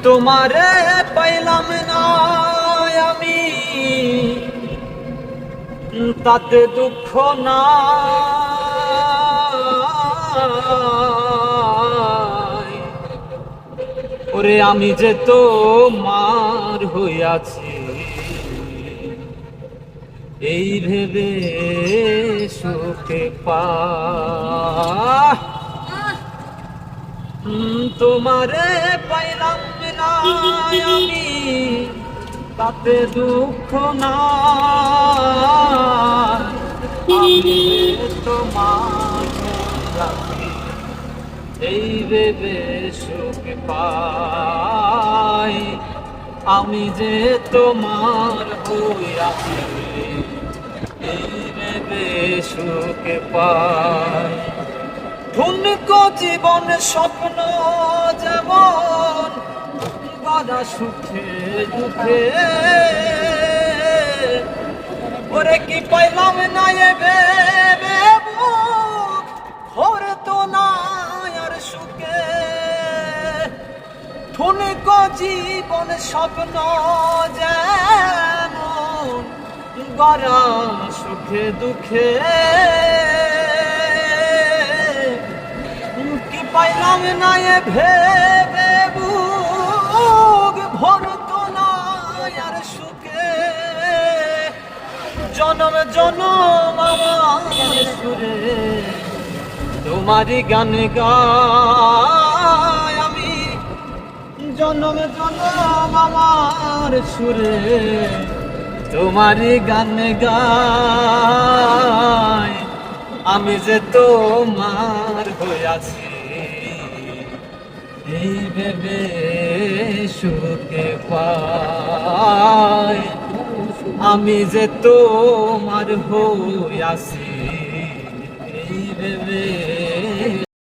তোমারে পাইলাম না আমি, তাতে দুঃখ না। ওরে আমি যে তোমার হইয়াছি, এই ভেবে সুখে তোমারে পাইলাম না আমি, তাতে দুঃখ না। আমি তোমার রাখি, এই ভেবে সুখ পাই। আমি যে তোমার হইয়াছি, এই ভেবে সুখ পাই। ঠুনকো জীবন স্বপ্ন যেমন গড়া সুখে দুঃখে, ওরে কি পাইলাম না এ ভেবে বুক ভরতো না আর সুখে। ঠুনকো জীবন স্বপ্ন যেমন গড়া সুখে দুঃখে, পাইলাম না এ ভেবে বুক ভরতো না আর সুখে। জনম জনম আমার সুরে তোমারই গান গাই আমি, জনম জনম আমার সুরে তোমারই গান গাই। আমি যে তোমার হইয়াছি, এই ভেবে সুখে পাই। আমি যে তোমার হইয়াছি, এই ভেবে